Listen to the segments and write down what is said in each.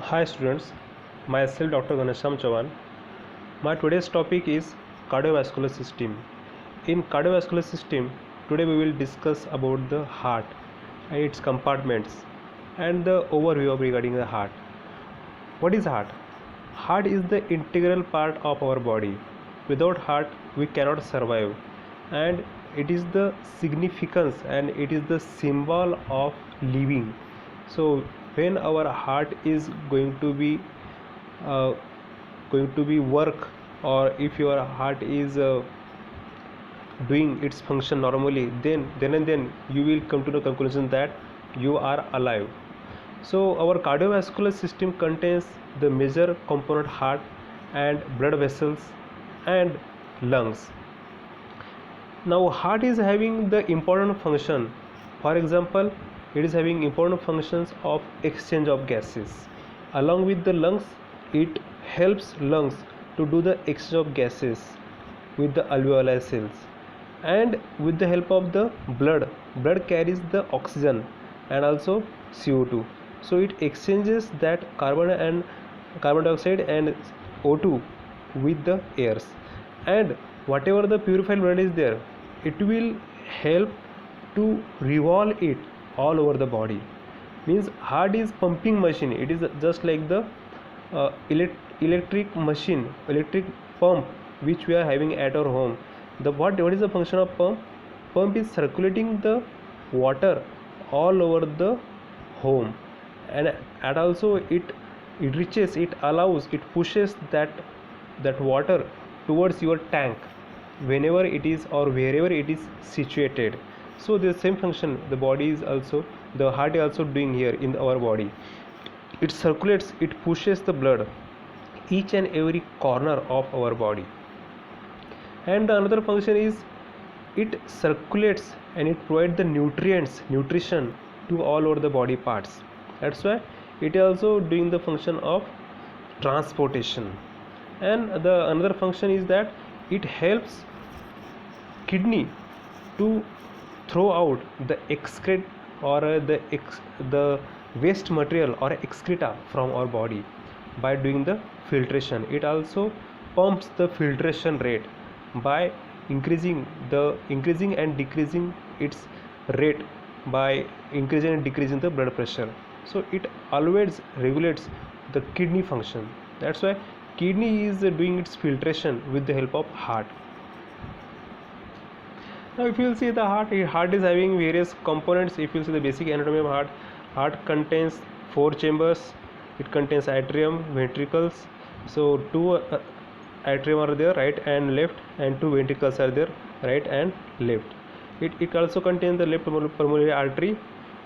Hi students, myself Dr. Ghanesham Chavan. My today's topic is cardiovascular system. In cardiovascular system, today we will discuss about the heart and its compartments and the overview of regarding the heart. What is heart? Heart is the integral part of our body. Without heart, we cannot survive, and it is the significance and it is the symbol of living. So when our heart is uh, going to be work, or if your heart is doing its function normally, then you will come to the conclusion that you are alive. So our cardiovascular system contains the major component heart and blood vessels and lungs. Now heart is having the important function. For example, it is having important functions of exchange of gases. Along with the lungs, it helps lungs to do the exchange of gases with the alveoli cells, and with the help of the blood carries the oxygen and also CO2. So it exchanges that carbon dioxide and O2 with the airs, and whatever the purified blood is there, it will help to revolve it all over the body. Means heart is pumping machine. It is just like the electric machine, electric pump which we are having at our home. What is the function of pump? Pump is circulating the water all over the home, and also it reaches, it allows, it pushes that water towards your tank whenever it is or wherever it is situated. So the same function the heart is also doing here in our body. It circulates, it pushes the blood each and every corner of our body. And the another function is it circulates and it provides the nutrition to all over the body parts. That's why it is also doing the function of transportation. And the another function is that it helps kidney to throw out the excrete or the waste material or excreta from our body by doing the filtration. It also pumps the filtration rate by increasing and decreasing its rate by increasing and decreasing the blood pressure. So it always regulates the kidney function. That's why kidney is doing its filtration with the help of heart. Now if you will see the heart is having various components. If you will see the basic anatomy of heart contains 4 chambers. It contains atrium, ventricles. So two atrium are there, right and left, and 2 ventricles are there, right and left. It also contains the left pulmonary artery,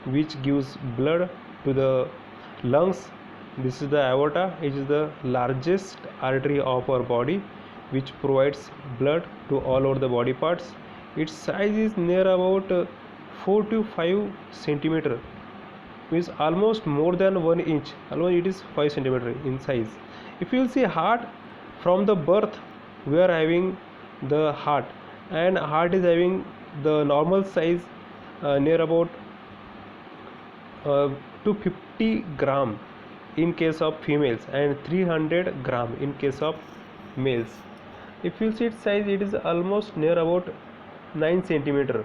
which gives blood to the lungs. This is the aorta, which is the largest artery of our body, which provides blood to all over the body parts. Its size is near about 4 to 5 centimeter, means almost more than 1 inch. Alone it is 5 centimeter in size. If you will see heart, from the birth we are having the heart, and heart is having the normal size near about 250 gram in case of females and 300 gram in case of males. If you see its size, it is almost near about 9 centimeter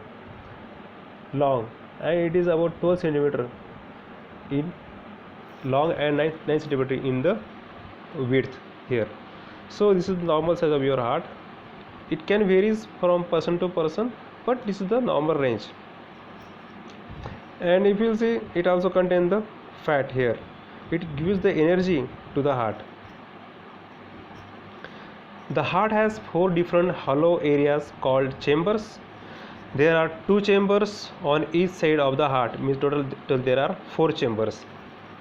long, and it is about 12 centimeter in long and 9 centimeter in the width here. So this is the normal size of your heart. It can varies from person to person, but this is the normal range. And if you see, it also contains the fat here. It gives the energy to the heart. The heart has 4 different hollow areas called chambers. There are 2 chambers on each side of the heart, means total there are 4 chambers.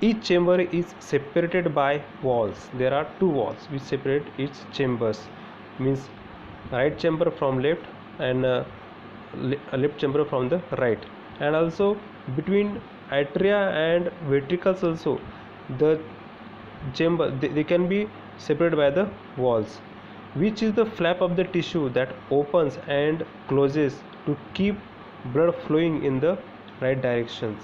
Each chamber is separated by walls. There are 2 walls which separate each chambers, means right chamber from left and left chamber from the right. And also between atria and ventricles also, the chamber they can be separated by the walls, which is the flap of the tissue that opens and closes to keep blood flowing in the right directions.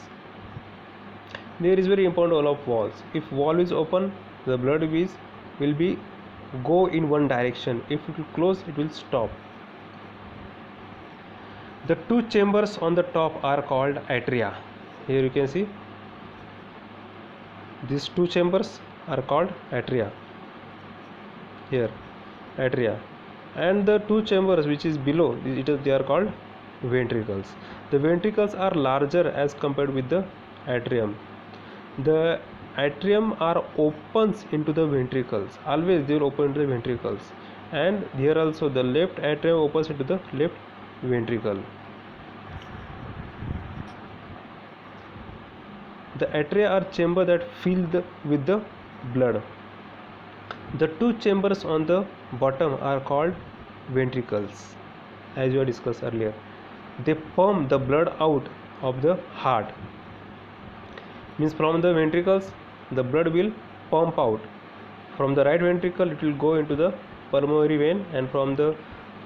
There is very important role of valves. If valve is open, the blood will be go in one direction. If it will close, it will stop. The two chambers on the top are called atria. Here you can see these two chambers are called atria. Here atria, and the two chambers which is below they are called ventricles. The ventricles are larger as compared with the atrium. The atrium are opens into the ventricles. Always they will open into the ventricles, and here also the left atrium opens into the left ventricle. The atria are chamber that filled with the blood. The two chambers on the bottom are called ventricles, as we discussed earlier. They pump the blood out of the heart. Means from the ventricles the blood will pump out. From the right ventricle it will go into the pulmonary vein, and from the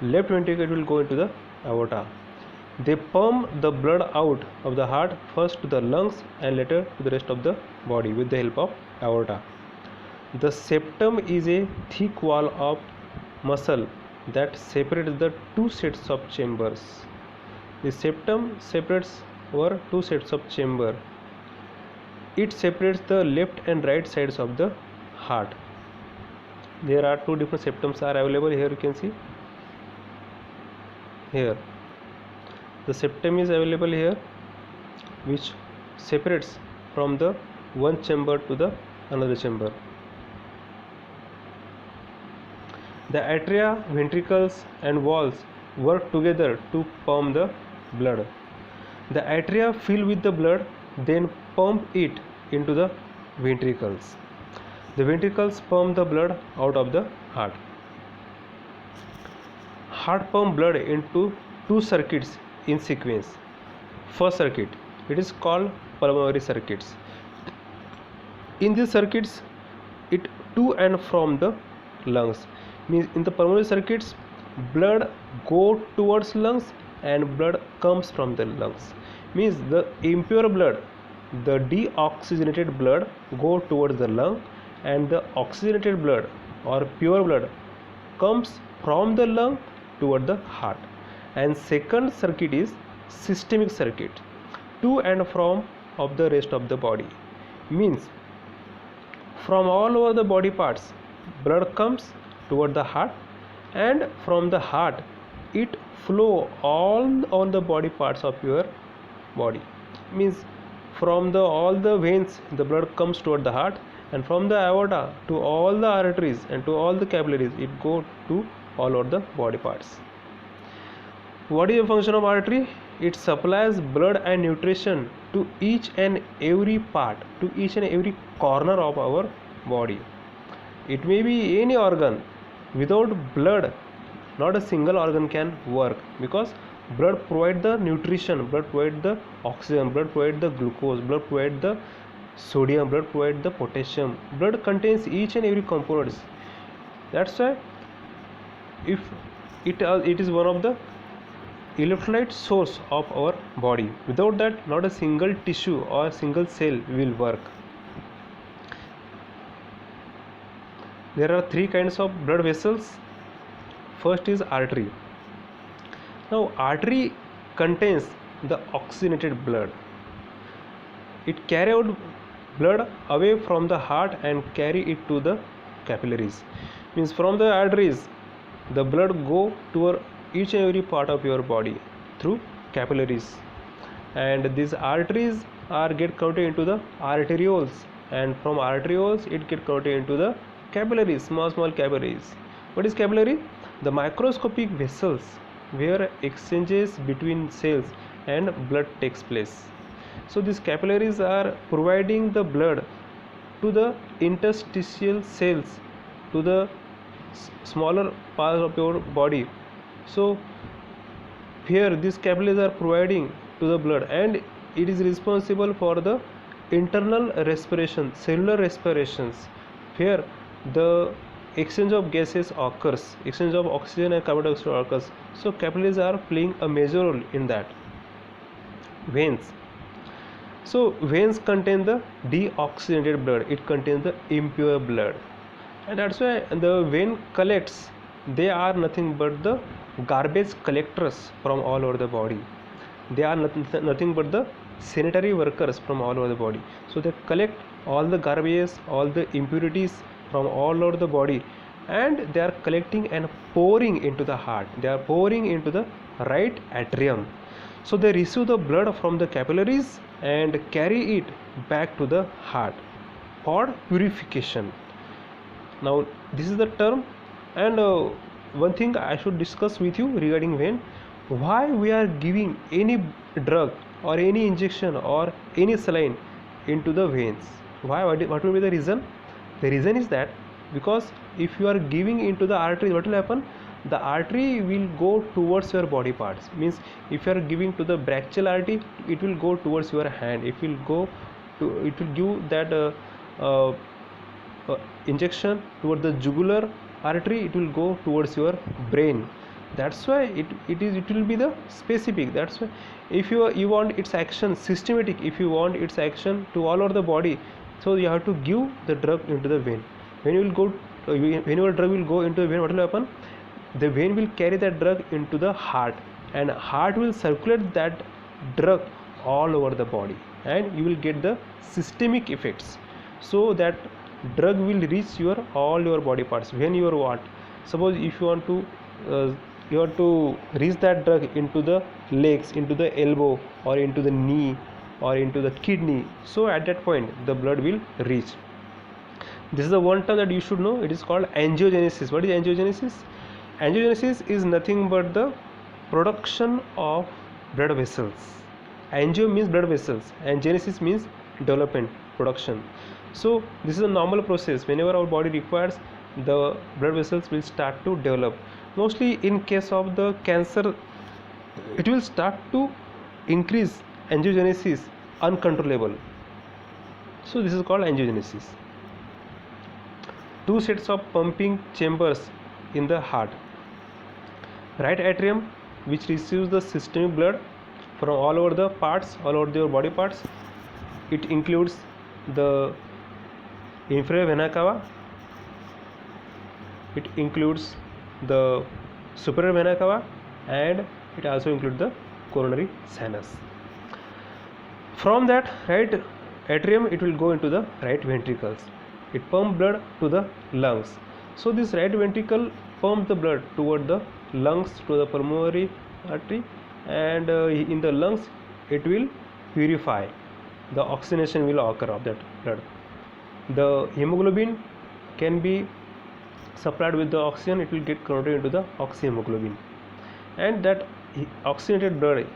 left ventricle it will go into the aorta. They pump the blood out of the heart first to the lungs and later to the rest of the body with the help of aorta. The septum is a thick wall of muscle that separates the two sets of chambers. The septum separates over two sets of chamber. It separates the left and right sides of the heart. There are two different septums are available. Here you can see. Here the septum is available here, which separates from the one chamber to the another chamber. The atria, ventricles and valves work together to pump the blood. The atria fill with the blood, then pump it into the ventricles. The ventricles pump the blood out of the heart. Heart pump blood into two circuits in sequence. First circuit, it is called pulmonary circuits. In these circuits, it to and from the lungs. Means in the pulmonary circuits, blood go towards lungs and blood comes from the lungs. Means the impure blood, the deoxygenated blood go towards the lung, and the oxygenated blood or pure blood comes from the lung toward the heart. And second circuit is systemic circuit, to and from of the rest of the body. Means from all over the body parts blood comes toward the heart, and from the heart it flow all the body parts of your body. Means from the all the veins the blood comes toward the heart, and from the aorta to all the arteries and to all the capillaries it go to all over the body parts. What is the function of artery? It supplies blood and nutrition to each and every part, to each and every corner of our body. It may be any organ. Without blood, not a single organ can work, because blood provides the nutrition, blood provides the oxygen, blood provides the glucose, blood provides the sodium, blood provides the potassium. Blood contains each and every components. That's why if it is one of the electrolyte source of our body. Without that, not a single tissue or single cell will work. There are three kinds of blood vessels. First is artery. Now artery contains the oxygenated blood. It carry out blood away from the heart and carry it to the capillaries. Means from the arteries the blood go to each and every part of your body through capillaries, and these arteries are get converted into the arterioles, and from arterioles it get converted into the capillaries, small capillaries. What is capillary? The microscopic vessels where exchanges between cells and blood takes place. So these capillaries are providing the blood to the interstitial cells, to the smaller parts of your body. So here these capillaries are providing to the blood, and it is responsible for the internal respiration, cellular respirations. Here the exchange of gases occurs, exchange of oxygen and carbon dioxide occurs. So capillaries are playing a major role in that. Veins. So veins contain the deoxygenated blood, it contains the impure blood, and that's why the vein collects, they are nothing but the garbage collectors from all over the body. They are nothing but the sanitary workers from all over the body. So they collect all the garbage, all the impurities from all over the body, and they are collecting and pouring into the heart, they are pouring into the right atrium. So they receive the blood from the capillaries and carry it back to the heart for purification. Now this is the term, and one thing I should discuss with you regarding vein, why we are giving any drug or any injection or any saline into the veins. Why? What will be the reason? The reason is that because if you are giving into the artery, what will happen? The artery will go towards your body parts. Means if you are giving to the brachial artery, it will go towards your hand. It will give that injection toward the jugular artery, it will go towards your brain. That's why it will be the specific. That's why if you want its action systematic, if you want its action to all over the body, so you have to give the drug into the vein. When your drug will go into the vein, what will happen? The vein will carry that drug into the heart, and heart will circulate that drug all over the body, and you will get the systemic effects. So that drug will reach all your body parts. When you are what, suppose if you want to reach that drug into the legs, into the elbow, or into the knee, or into the kidney, so at that point the blood will reach. This is the one term that you should know. It is called angiogenesis. What is angiogenesis? Angiogenesis is nothing but the production of blood vessels. Angio means blood vessels, and genesis means development, production. So this is a normal process. Whenever our body requires, the blood vessels will start to develop. Mostly in case of the cancer, it will start to increase angiogenesis uncontrollable. So this is called angiogenesis. Two sets of pumping chambers in the heart. Right atrium, which receives the systemic blood from all over the parts, all over your body parts. It includes the inferior vena cava, it includes the superior vena cava, and it also includes the coronary sinus. From that right atrium, it will go into the right ventricles. It pumps blood to the lungs. So this right ventricle pumps the blood toward the lungs, to the pulmonary artery, and in the lungs it will purify. The oxygenation will occur of that blood. The hemoglobin can be supplied with the oxygen, it will get converted into the oxyhemoglobin, and that oxygenated blood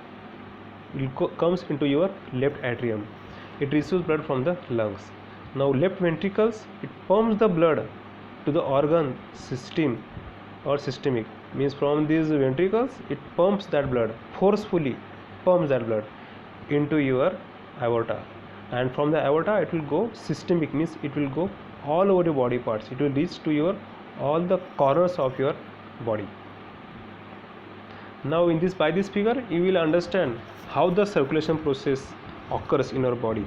comes into your left atrium. It receives blood from the lungs. Now left ventricles, it pumps the blood to the organ system or systemic, means from these ventricles it pumps that blood, forcefully pumps that blood into your aorta, and from the aorta it will go systemic, means it will go all over your body parts. It will reach to your all the corners of your body. Now in this, by this figure you will understand how the circulation process occurs in our body.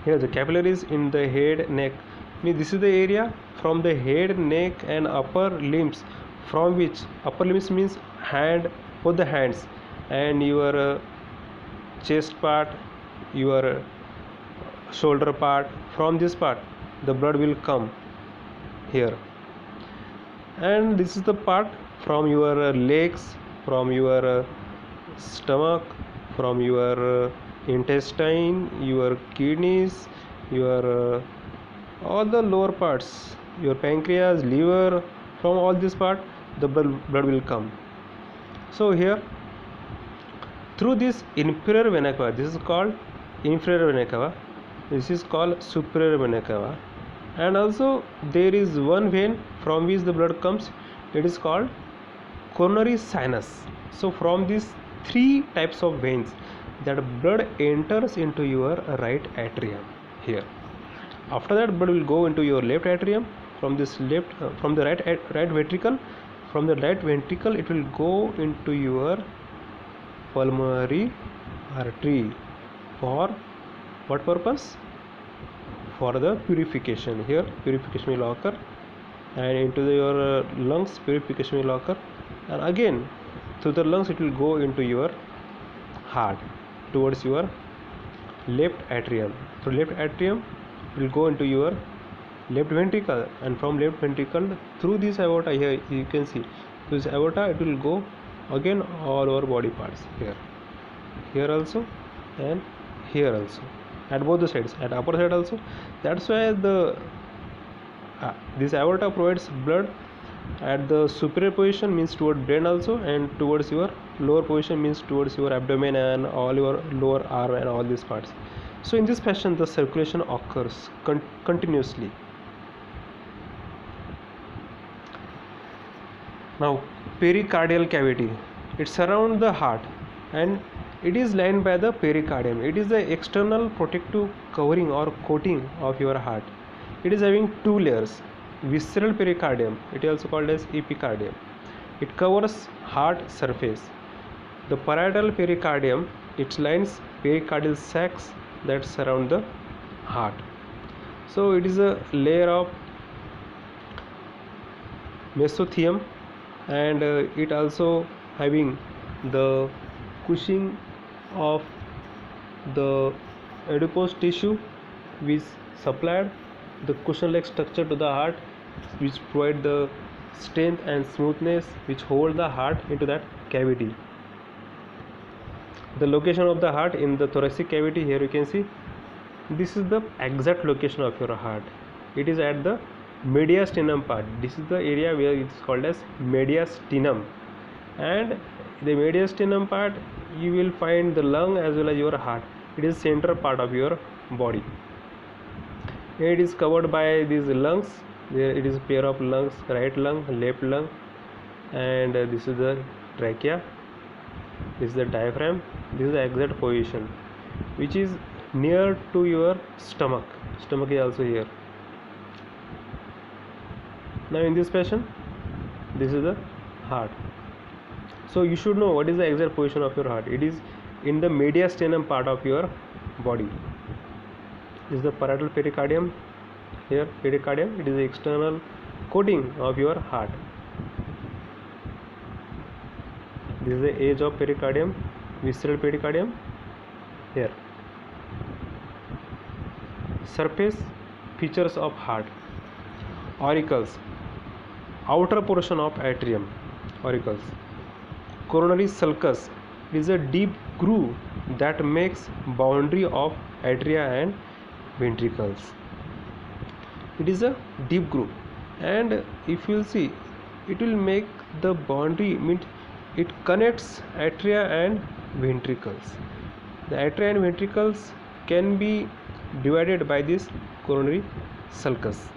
Here the capillaries in the head, neck, means this is the area from the head, neck and upper limbs, from which upper limbs means hand, both the hands, and your chest part, your shoulder part. From this part the blood will come here, and this is the part from your legs, from your stomach, from your intestine, your kidneys, your all the lower parts, your pancreas, liver, from all this part the blood will come. So here through this inferior vena cava, this is called inferior vena cava, this is called superior vena cava, and also there is one vein from which the blood comes, it is called coronary sinus. So from these three types of veins, that blood enters into your right atrium here. After that blood will go into your left atrium, from this left from the right ventricle, from the right ventricle it will go into your pulmonary artery, For what purpose? For the purification. Here purification will occur, and into your lungs purification will occur, and again through the lungs it will go into your heart towards your left atrium. So left atrium will go into your left ventricle, and from left ventricle through this aorta, here you can see this aorta, it will go again all over body parts, here also and here also, at both the sides, at upper side also. That's why the this aorta provides blood at the superior position, means toward brain also, and towards your lower position, means towards your abdomen and all your lower arm and all these parts. So in this fashion the circulation occurs continuously. Now pericardial cavity, it surrounds the heart and it is lined by the pericardium. It is the external protective covering or coating of your heart. It is having two layers. Visceral pericardium, it is also called as epicardium. It covers heart surface. The parietal pericardium, it lines pericardial sacs that surround the heart. So it is a layer of mesothelium, and it also having the cushion of the adipose tissue which supplied the cushion-like structure to the heart, which provide the strength and smoothness which hold the heart into that cavity. The location of the heart in the thoracic cavity, here you can see this is the exact location of your heart. It is at the mediastinum part. This is the area where it is called as mediastinum, and the mediastinum part you will find the lung as well as your heart. It is central part of your body. It is covered by these lungs. There it is a pair of lungs, right lung, left lung, and this is the trachea, this is the diaphragm. This is the exact position which is near to your stomach. Stomach is also here. Now in this fashion this is the heart. So you should know what is the exact position of your heart. It is in the mediastinum part of your body. This is the parietal pericardium. Here pericardium, it is the external coating of your heart. This is the edge of pericardium, visceral pericardium. Here surface features of heart: auricles, outer portion of atrium, auricles. Coronary sulcus is a deep groove that makes boundary of atria and ventricles. It is a deep groove, and if you will see, it will make the boundary, means it connects atria and ventricles. The atria and ventricles can be divided by this coronary sulcus.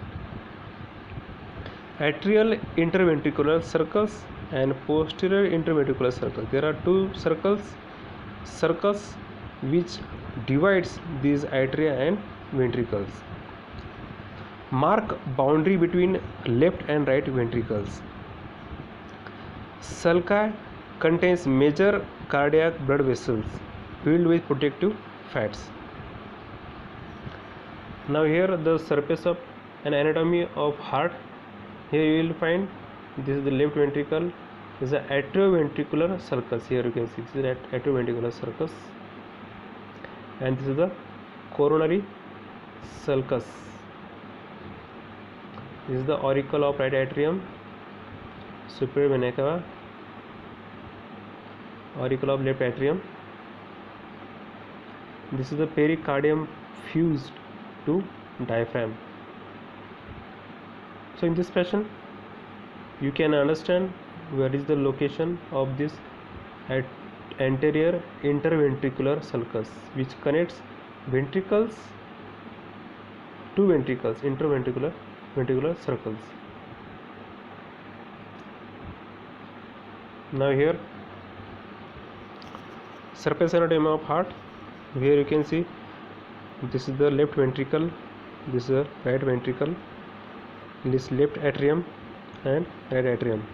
Atrial interventricular circles and posterior interventricular circles. There are two circles which divides these atria and ventricles. Mark boundary between left and right ventricles. Sulci contains major cardiac blood vessels filled with protective fats. Now here the surface of an anatomy of heart. Here you will find this is the left ventricle. This is the atrioventricular sulcus. Here you can see this is the atrioventricular sulcus, and this is the coronary sulcus. This is the auricle of right atrium, superior vena cava, auricle of left atrium. This is the pericardium fused to diaphragm. So in this fashion you can understand where is the location of this anterior interventricular sulcus, which connects ventricles to ventricles, interventricular circles. Now here surface anatomy of heart. Here you can see this is the left ventricle, this is the right ventricle, this left atrium and right atrium.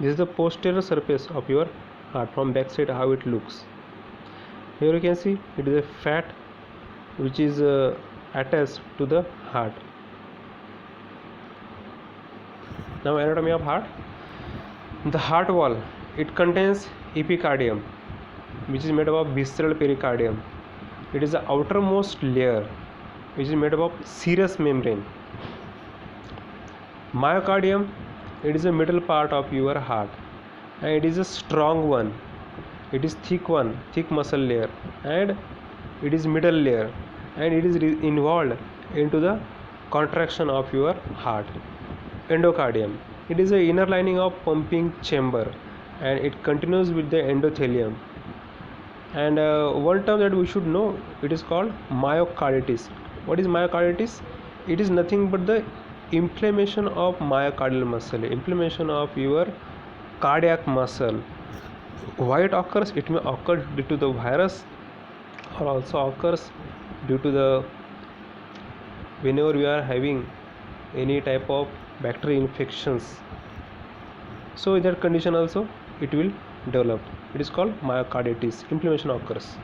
This is the posterior surface of your heart from back side, how it looks. Here you can see it is a fat which is attached to the heart. Now anatomy of heart. The heart wall, it contains epicardium, which is made up of visceral pericardium. It is the outermost layer which is made up of serous membrane. Myocardium, it is the middle part of your heart and it is a strong one. It is thick one, thick muscle layer, and it is middle layer, and it is involved into the contraction of your heart. Endocardium, it is the inner lining of pumping chamber and it continues with the endothelium. And one term that we should know, it is called myocarditis. What is myocarditis? It is nothing but the inflammation of myocardial muscle, inflammation of your cardiac muscle. Why it occurs? It may occur due to the virus or also occurs due to the whenever we are having any type of bacterial infections. So in that condition also it will develop. It is called myocarditis. Inflammation occurs.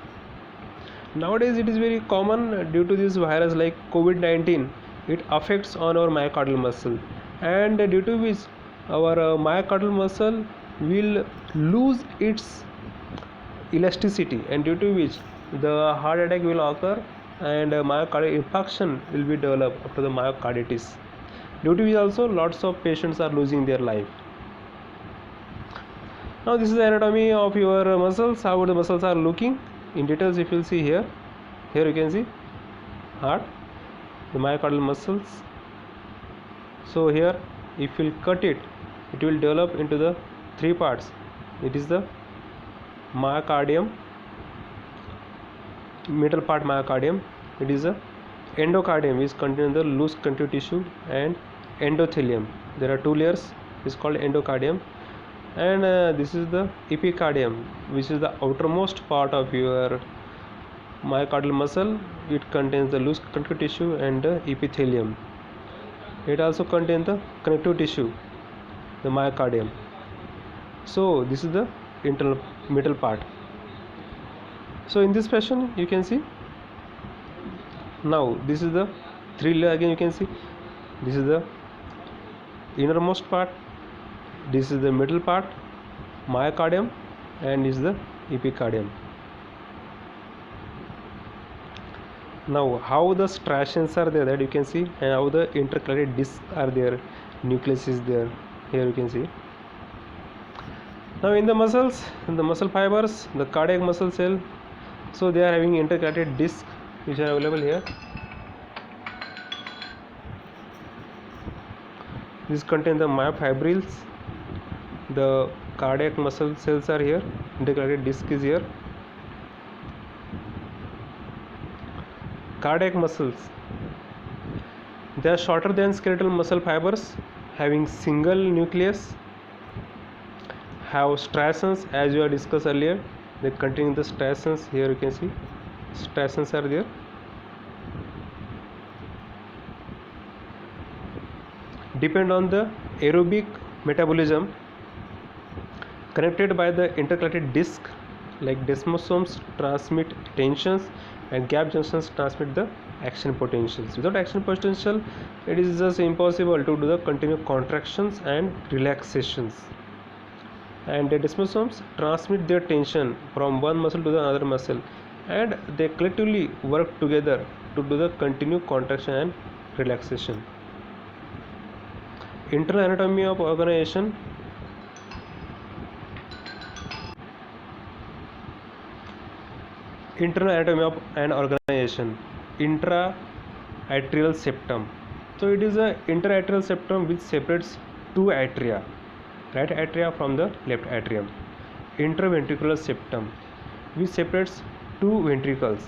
Nowadays it is very common due to this virus like COVID-19. It affects on our myocardial muscle, and due to which our myocardial muscle will lose its elasticity, and due to which the heart attack will occur and myocardial infarction will be developed after the myocarditis. Due to which also lots of patients are losing their life. Now this is the anatomy of your muscles, how the muscles are looking in details. If you will see here you can see heart, the myocardial muscles. So here if you will cut it, it will develop into the three parts. It is the myocardium, middle part myocardium. It is the endocardium, which contains the loose connective tissue, and endothelium. There are two layers. It is called endocardium. And this is the epicardium, which is the outermost part of your myocardial muscle. It contains the loose connective tissue and the epithelium. It also contains the connective tissue, the myocardium. So this is the internal middle part. So in this fashion you can see. Now this is the three layer. Again you can see this is the innermost part, this is the middle part, myocardium, and this is the epicardium. Now how the striations are there, that you can see, and how the intercalated discs are there, nucleus is there. Here you can see. Now in the muscles, in the muscle fibers, the cardiac muscle cell, so they are having intercalated discs which are available here. This contains the myofibrils. The cardiac muscle cells are here, intercalated disc is here. Cardiac muscles, they are shorter than skeletal muscle fibers, having single nucleus, have striations as we have discussed earlier. They contain the striations. Here you can see striations are there. Depend on the aerobic metabolism, connected by the intercalated disc, like desmosomes transmit tensions and gap junctions transmit the action potentials. Without action potential, it is just impossible to do the continuous contractions and relaxations. And the desmosomes transmit their tension from one muscle to the another muscle, and they collectively work together to do the continuous contraction and relaxation. Internal anatomy of organization. Internal anatomy of an organization. Intra-atrial septum. So it is a intra-atrial septum which separates two atria, right atria from the left atrium. Interventricular septum which separates two ventricles,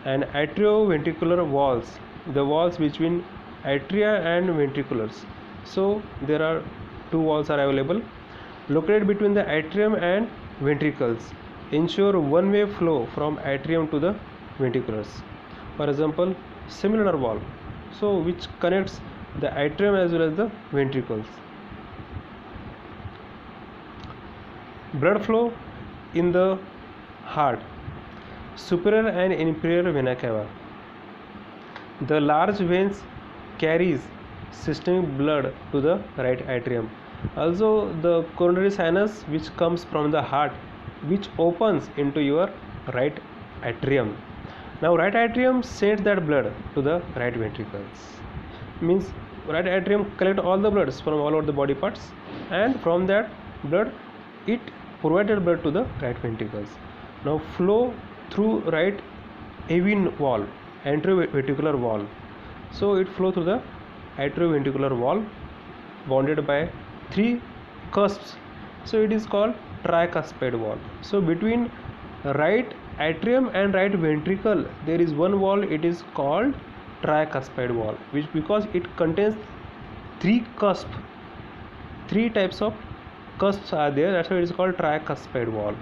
and atrioventricular walls, the walls between atria and ventriculars. So there are two walls are available located between the atrium and ventricles, ensure one-way flow from atrium to the ventriculars. For example, semilunar wall, so which connects the atrium as well as the ventricles. Blood flow in the heart. superior and inferior vena cava. The large veins carries systemic blood to the right atrium. Also, the coronary sinus, which comes from the heart, which opens into your right atrium. Now, right atrium sends that blood to the right ventricles. Means right atrium collect all the bloods from all over the body parts, and from that blood, it provided blood to the right ventricles. Now, flow through right AV wall, anteroventricular wall. So it flow through the atrioventricular wall bounded by three cusps. So it is called tricuspid wall. So between right atrium and right ventricle there is one wall, it is called tricuspid wall, which because it contains three types of cusps are there, that's why it is called tricuspid wall.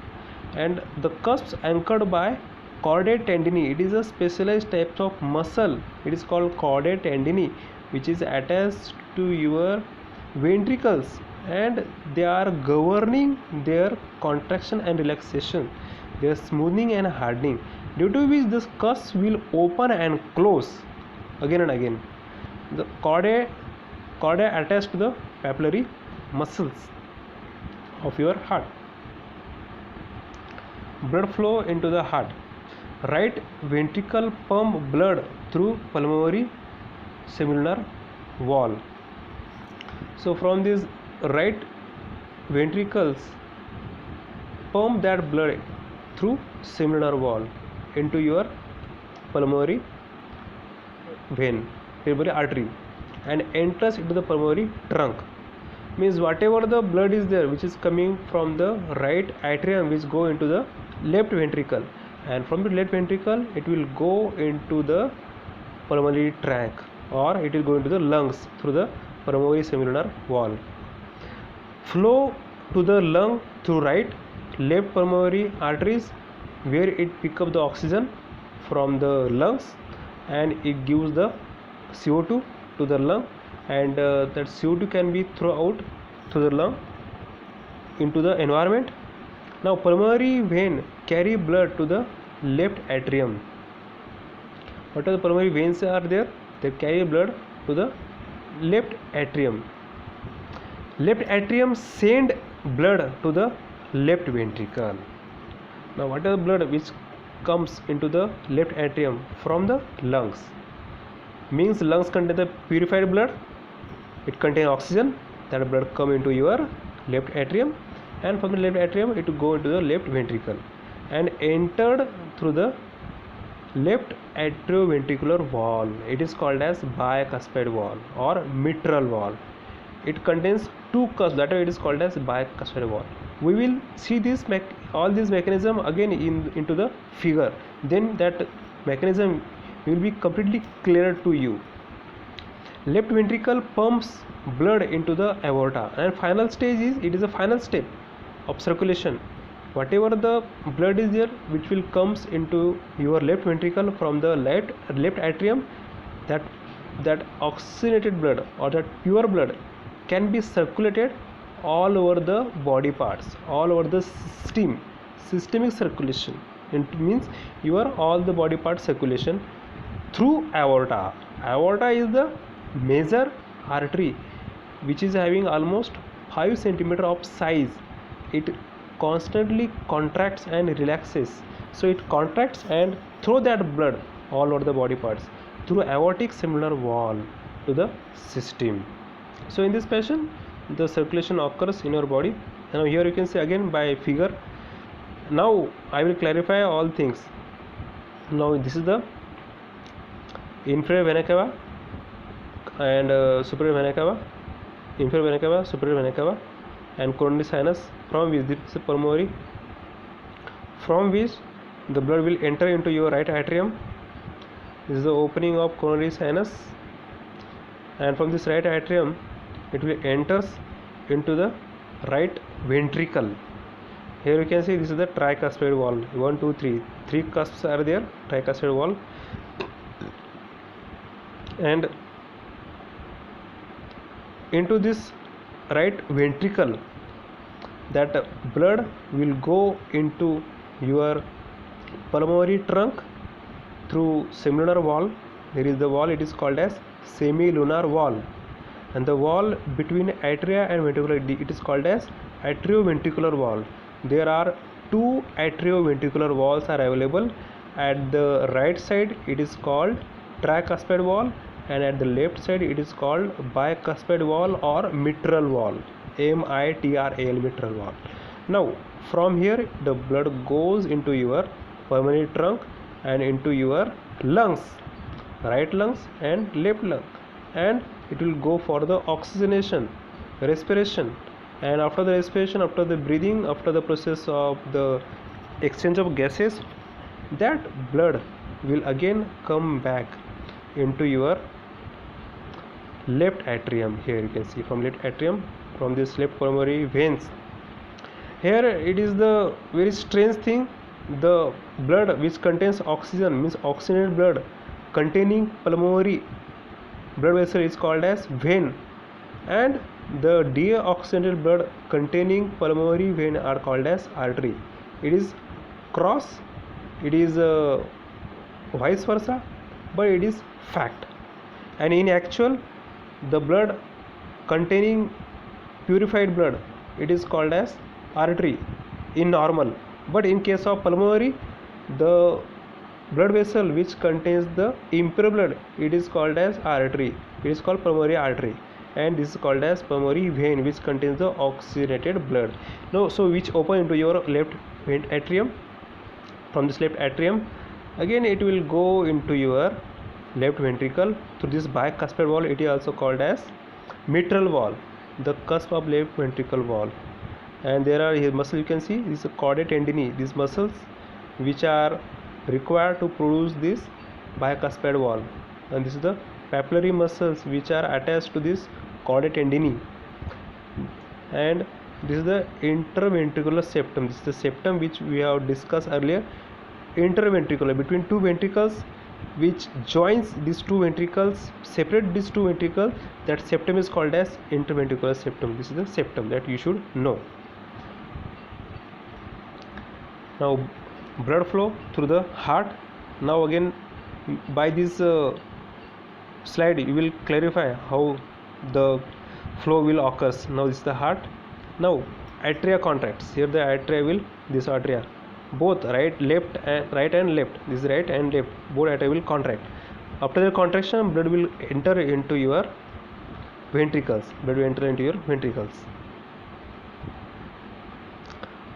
And the cusps anchored by chordae tendineae, it is a specialized type of muscle, it is called chordae tendineae, which is attached to your ventricles, and they are governing their contraction and relaxation, their smoothing and hardening, due to which this cusp will open and close again and again. The chordae attached to the papillary muscles of your heart. Blood flow into the heart. Right ventricle pump blood through pulmonary semilunar wall. So from these right ventricles pump that blood through semilunar wall into your pulmonary vein, pulmonary artery, and enters into the pulmonary trunk. Means whatever the blood is there which is coming from the right atrium, which go into the left ventricle, and from the left ventricle it will go into the pulmonary trunk, or it will go into the lungs through the pulmonary semilunar wall. Flow to the lung through right left pulmonary arteries, where it pick up the oxygen from the lungs and it gives the CO2 to the lung, and that CO2 can be thrown out through the lung into the environment. Now pulmonary vein carry blood to the left atrium. What are the pulmonary veins are there? They carry blood to the left atrium. Left atrium send blood to the left ventricle. Now what are the blood which comes into the left atrium? From the lungs. Means lungs contain the purified blood, it contains oxygen, that blood come into your left atrium, and from the left atrium it will go into the left ventricle and entered through the left atrioventricular wall. It is called as bicuspid wall or mitral wall. It contains two cusps, that way it is called as bicuspid wall. We will see this all these mechanism again into the figure, then that mechanism will be completely clear to you. Left ventricle pumps blood into the aorta, and final stage is, it is a final step of circulation. Whatever the blood is there which will comes into your left ventricle from the left atrium, that oxygenated blood or that pure blood can be circulated all over the body parts, all over the systemic circulation. It means your all the body part circulation through aorta. Aorta is the major artery which is having almost 5 centimeter of size. It constantly contracts and relaxes, so it contracts and throw that blood all over the body parts through aortic semilunar wall to the system. So in this fashion the circulation occurs in your body. Now here you can see again by figure. Now I will clarify all things. Now this is the inferior vena cava and superior vena cava, inferior vena cava, superior vena cava, and coronary sinus, from which this is pulmonary, from which the blood will enter into your right atrium. This is the opening of coronary sinus, and from this right atrium it will enters into the right ventricle. Here you can see this is the tricuspid wall. 1 2 3 cusps are there, tricuspid wall, and into this right ventricle that blood will go into your pulmonary trunk through semilunar wall. There is the wall, it is called as semilunar wall, and the wall between atria and ventricular, it is called as atrioventricular wall. There are two atrioventricular walls are available. At the right side it is called tricuspid wall, and at the left side it is called bicuspid wall or mitral wall, mitral, mitral wall. Now from here the blood goes into your pulmonary trunk and into your lungs, right lungs and left lung, and it will go for the oxygenation, respiration, and after the respiration, after the breathing, after the process of the exchange of gases, that blood will again come back into your left atrium. Here you can see from left atrium, from this left pulmonary veins. Here it is the very strange thing, the blood which contains oxygen, means oxygenated blood containing pulmonary blood vessel is called as vein, and the deoxygenated blood containing pulmonary vein are called as artery. It is cross, it is vice versa, but it is fact. And in actual, the blood containing purified blood, it is called as artery in normal, but in case of pulmonary, the blood vessel which contains the impure blood, it is called as artery, it is called pulmonary artery, and this is called as pulmonary vein which contains the oxygenated blood. Now so which open into your left atrium. From this left atrium again it will go into your left ventricle through this bicuspid wall, it is also called as mitral wall, the cusp of left ventricle wall. And there are here muscle, you can see this is chordae tendineae, these muscles which are required to produce this bicuspid wall, and this is the papillary muscles which are attached to this chordae tendineae, and this is the interventricular septum. This is the septum which we have discussed earlier, interventricular, between two ventricles, which joins these two ventricles, separate these two ventricles, that septum is called as interventricular septum. This is the septum that you should know. Now blood flow through the heart. Now again by this slide you will clarify how the flow will occurs. Now this is the heart. Now atria contracts. Here the atria will, this atria, both right and left, this is right and left, both atria will contract. After the contraction, blood will enter into your ventricles, blood will enter into your ventricles.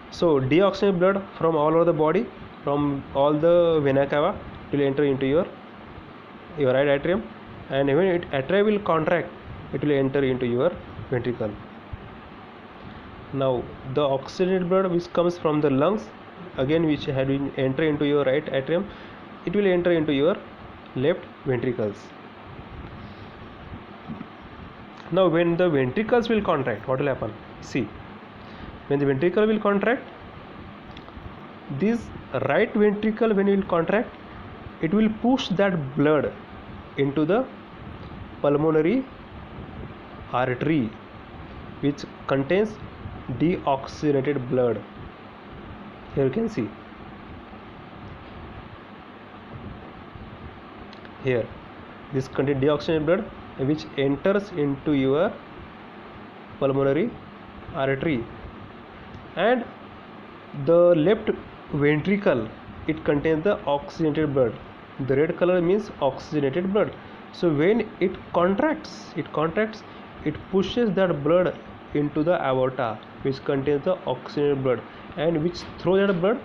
So deoxygenated blood from all over the body, from all the vena cava, will enter into your right atrium, and when atria will contract, it will enter into your ventricle. Now the oxygenated blood which comes from the lungs, again which had been enter into your right atrium, it will enter into your left ventricles. Now when the ventricles will contract, what will happen? See, when the ventricle will contract, this right ventricle, when it will contract, it will push that blood into the pulmonary artery which contains deoxygenated blood. Here you can see, here this contains deoxygenated blood which enters into your pulmonary artery, and the left ventricle, it contains the oxygenated blood. The red color means oxygenated blood. So when it contracts, it pushes that blood into the aorta which contains the oxygenated blood, and which throw that blood,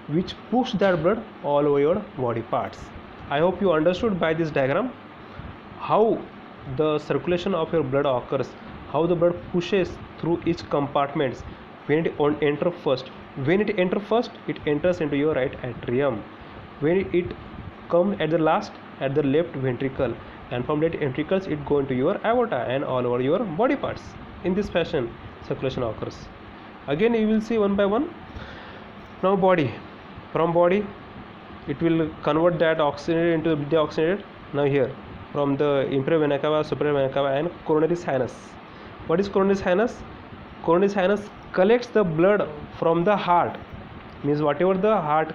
which push that blood all over your body parts. I hope you understood by this diagram how the circulation of your blood occurs, how the blood pushes through each compartments. When it enter first, it enters into your right atrium. When it comes at the last, at the left ventricle, and from that ventricles it go into your aorta and all over your body parts. In this fashion circulation occurs. Again you will see one by one. Now body, from body it will convert that oxygenated into deoxygenated. Now here from the inferior vena cava, superior vena cava, and coronary sinus. What is coronary sinus? Coronary sinus collects the blood from the heart, means whatever the heart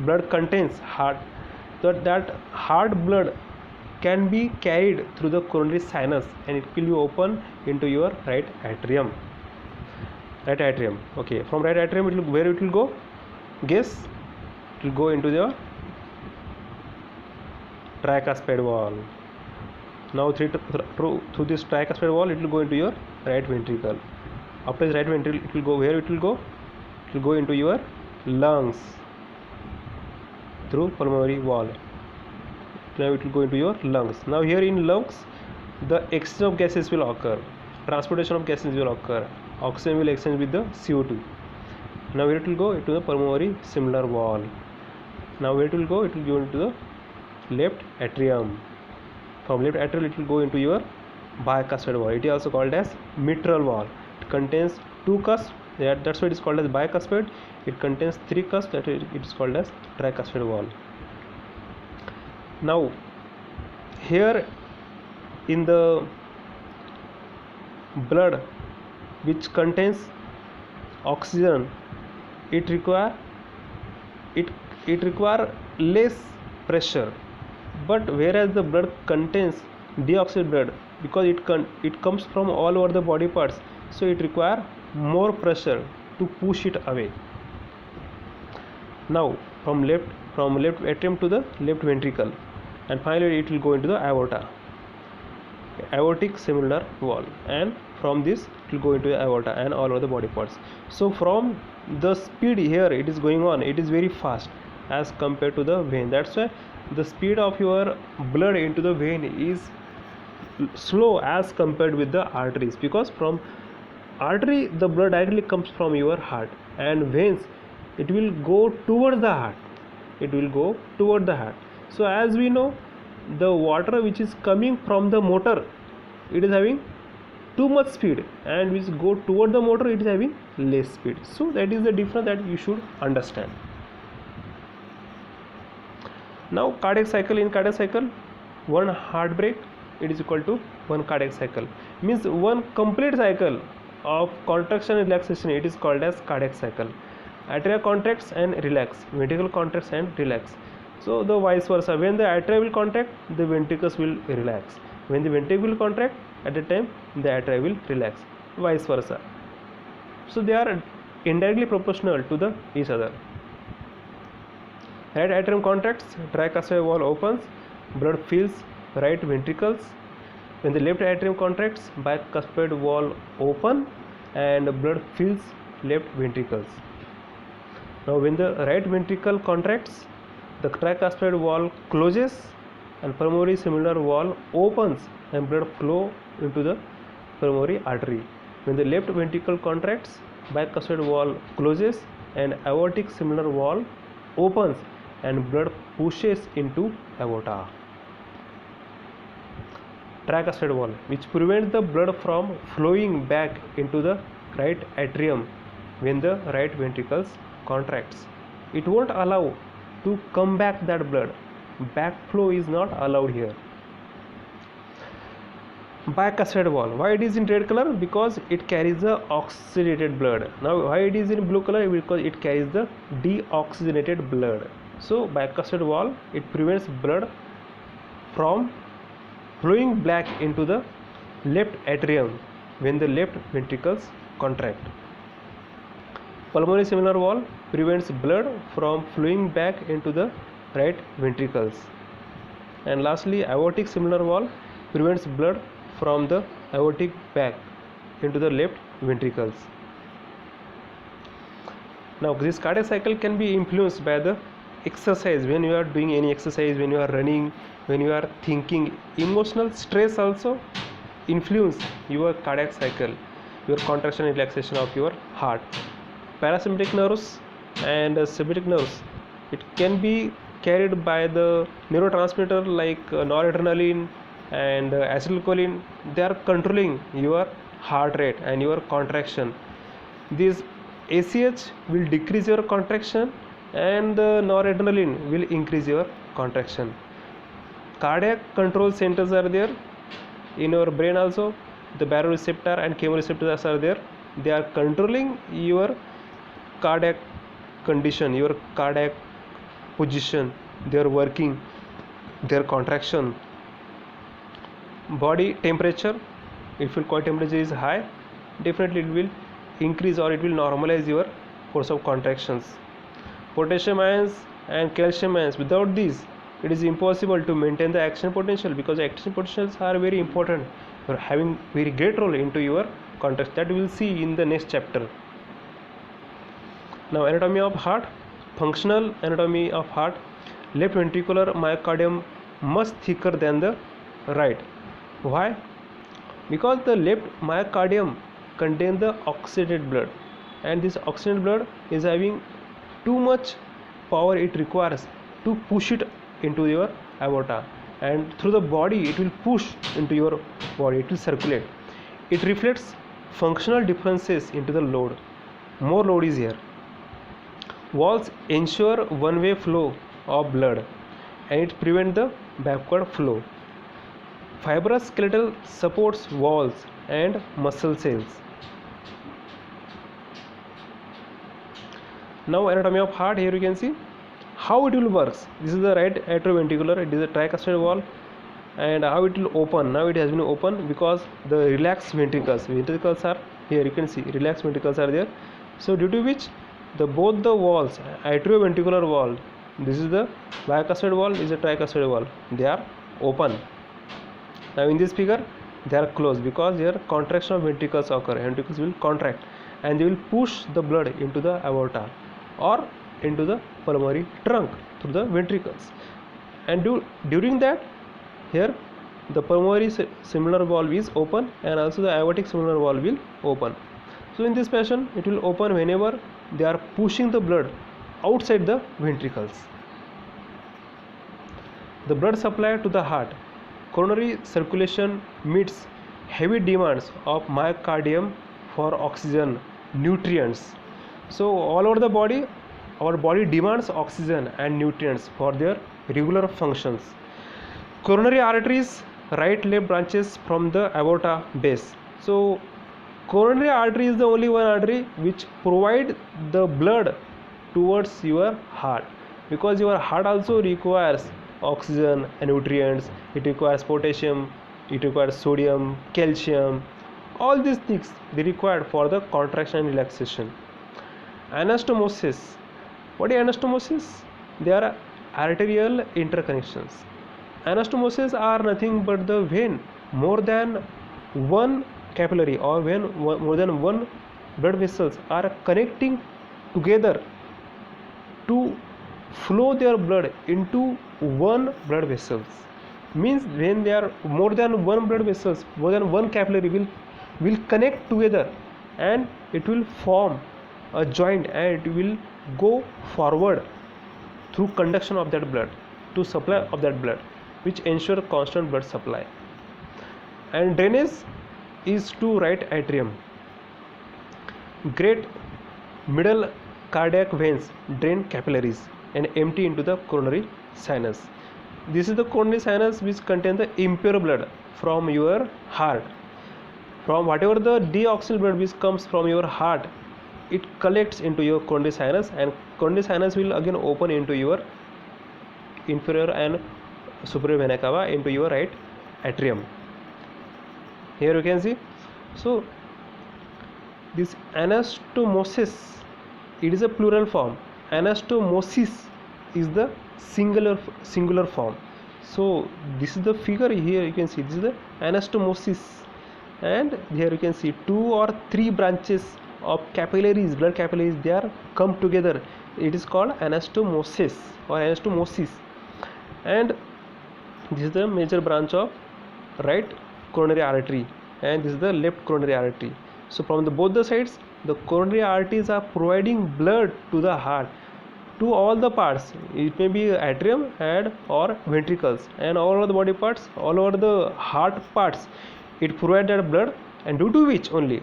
blood contains heart, that heart blood can be carried through the coronary sinus and it will be open into your right atrium. Okay, from right atrium where it will go? Guess. It will go into the tricuspid wall. Now through this tricuspid wall it will go into your right ventricle. After the right ventricle it will go where? It will go into your lungs through pulmonary wall. Now it will go into your lungs. Now here in lungs the exchange of gases will occur, transportation of gases will occur, oxygen will exchange with the CO2. Now where it will go? Into the pulmonary similar wall. Now where it will go? It will go into the left atrium. From left atrium it will go into your bicuspid wall. It is also called as mitral wall. It contains two cusps, that's why it is called as bicuspid. It contains three cusps, that it is called as tricuspid wall. Now here in the blood which contains oxygen, it require less pressure, but whereas the blood contains deoxygenated blood, because it comes from all over the body parts, so it require more pressure to push it away. Now from left atrium to the left ventricle, and finally it will go into the aorta, aortic similar wall, and from this it will go into the aorta and all over the body parts. So from the speed here it is going on, it is very fast as compared to the vein. That's why the speed of your blood into the vein is slow as compared with the arteries, because from artery the blood directly comes from your heart, and veins it will go towards the heart, So as we know, the water which is coming from the motor, it is having too much speed, and which go toward the motor, it is having less speed. So that is the difference that you should understand. Now cardiac cycle. In cardiac cycle, one heartbreak it is equal to one cardiac cycle, means one complete cycle of contraction and relaxation, it is called as cardiac cycle. Atria contracts and relax, ventricle contracts and relax. So the vice versa, when the atria will contract, the ventricles will relax. When the ventricle will contract, at the time the atria will relax, vice versa. So they are indirectly proportional to the each other. Right atrium contracts, tricuspid wall opens, blood fills right ventricles. When the left atrium contracts, bicuspid wall open and blood fills left ventricles. Now when the right ventricle contracts, the tricuspid wall closes and pulmonary similar wall opens and blood flow into the pulmonary artery. When the left ventricle contracts, bicuspid wall closes and aortic similar wall opens and blood pushes into aorta. Tricuspid wall, which prevents the blood from flowing back into the right atrium when the right ventricles contracts. It won't allow to come back that blood. Backflow is not allowed here. Bicuspid wall, why it is in red color? Because it carries the oxygenated blood. Now why it is in blue color? Because it carries the deoxygenated blood. So bicuspid wall, it prevents blood from flowing back into the left atrium when the left ventricles contract. Pulmonary similar wall prevents blood from flowing back into the right ventricles. And lastly, aortic similar wall prevents blood from the aortic back into the left ventricles. Now this cardiac cycle can be influenced by the exercise. When you are doing any exercise, when you are running, when you are thinking, emotional stress also influence your cardiac cycle, your contraction and relaxation of your heart. Parasympathetic nerves and sympathetic nerves, it can be carried by the neurotransmitter like noradrenaline and acetylcholine. They are controlling your heart rate and your contraction. This ACH will decrease your contraction and the noradrenaline will increase your contraction. Cardiac control centers are there in your brain also. The baroreceptor and chemoreceptors are there. They are controlling your cardiac condition, your cardiac position, their working, their contraction. Body temperature, if your core temperature is high, definitely it will increase or it will normalize your force of contractions. Potassium ions and calcium ions, without these it is impossible to maintain the action potential, because action potentials are very important for having very great role into your contraction, that we will see in the next chapter. Now, anatomy of heart. Functional anatomy of heart. Left ventricular myocardium much thicker than the right. Why? Because the left myocardium contains the oxygenated blood, and this oxygenated blood is having too much power it requires to push it into your aorta, and through the body it will push into your body, it will circulate. It reflects functional differences into the load. More load is here. Walls ensure one-way flow of blood, and it prevents the backward flow. Fibrous skeletal supports walls and muscle cells. Now, anatomy of heart. Here you can see how it will works. This is the right atrioventricular, it is a tricuspid wall, and how it will open. Now it has been opened because the relaxed ventricles are here, you can see relaxed ventricles are there. So due to which both the walls, atrioventricular wall, this is the bicuspid wall, is a tricuspid wall, they are open. Now in this figure they are closed because here contraction of ventricles occur. Ventricles will contract and they will push the blood into the aorta or into the pulmonary trunk through the ventricles, and during that here the pulmonary similar valve is open and also the aortic similar valve will open. So in this fashion it will open whenever they are pushing the blood outside the ventricles. The blood supply to the heart. Coronary circulation meets heavy demands of myocardium for oxygen, nutrients. So all over the body, our body demands oxygen and nutrients for their regular functions. Coronary arteries, right left branches from the aorta base. So coronary artery is the only one artery which provide the blood towards your heart, because your heart also requires oxygen and nutrients. It requires potassium, it requires sodium, calcium, all these things they required for the contraction and relaxation. Anastomosis. What is anastomosis? They are arterial interconnections. Anastomosis are nothing but the when more than one capillary or when more than one blood vessels are connecting together to flow their blood into one blood vessels. Means when there are more than one blood vessels, more than one capillary will connect together and it will form a joint and it will go forward through conduction of that blood to supply of that blood, which ensure constant blood supply. And drainage is to right atrium. Great middle cardiac veins drain capillaries and empty into the coronary sinus. This is the coronary sinus which contains the impure blood from your heart. From whatever the deoxygenated blood which comes from your heart, it collects into your coronary sinus, and coronary sinus will again open into your inferior and superior vena cava into your right atrium. Here you can see. So this anastomosis, it is a plural form. Anastomosis is the singular form. So this is the figure. Here you can see this is the anastomosis, and here you can see 2 or 3 branches of capillaries, blood capillaries, they are come together. It is called anastomosis or anastomosis. And this is the major branch of right coronary artery, and this is the left coronary artery. So from both the sides, the coronary arteries are providing blood to the heart, to all the parts. It may be atrium and or ventricles, and all over the body parts, all over the heart parts, it provides that blood, and due to which only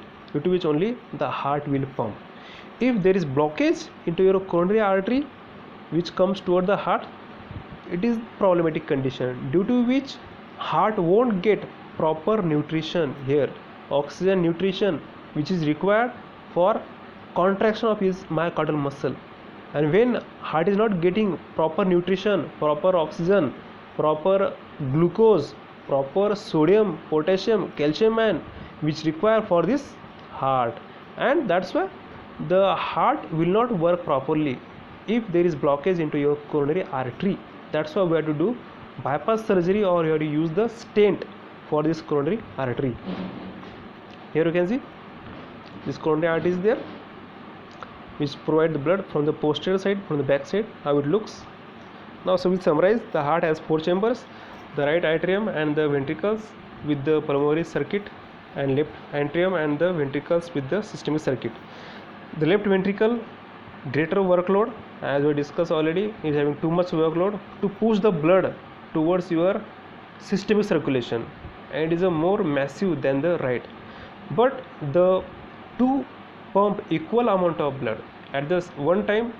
the heart will pump. If there is blockage into your coronary artery which comes toward the heart, it is problematic condition, due to which heart won't get proper nutrition here, oxygen nutrition which is required for contraction of his myocardial muscle. And when heart is not getting proper nutrition, proper oxygen, proper glucose, proper sodium, potassium, calcium, and which require for this heart, and that's why the heart will not work properly if there is blockage into your coronary artery. That's why we have to do bypass surgery, or you have to use the stent for this coronary artery. Here you can see this coronary artery is there, which provide the blood from the posterior side, from the back side, how it looks. Now, so we'll summarize. The heart has 4 chambers: the right atrium and the ventricles with the pulmonary circuit, and left atrium and the ventricles with the systemic circuit. The left ventricle, greater workload, as we discussed already, is having too much workload to push the blood towards your systemic circulation, and it is a more massive than the right. But the two pump equal amount of blood at this one time.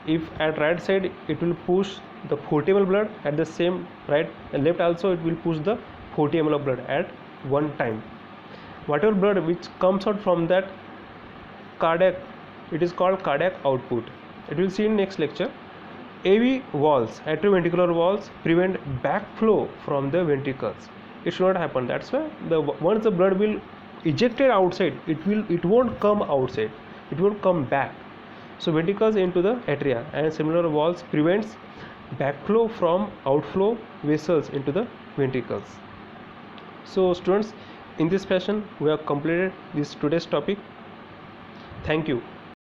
If at right side it will push the 40 ml blood, at the same right and left also it will push the 40 ml of blood at one time. Whatever blood which comes out from that cardiac, it is called cardiac output. It will see in next lecture. AV walls, atrioventricular walls, prevent backflow from the ventricles. It should not happen. That's why once the blood will ejected outside, it won't come outside, it won't come back. So ventricles into the atria, and similar walls prevents backflow from outflow vessels into the ventricles. So students, in this fashion we have completed this today's topic. Thank you.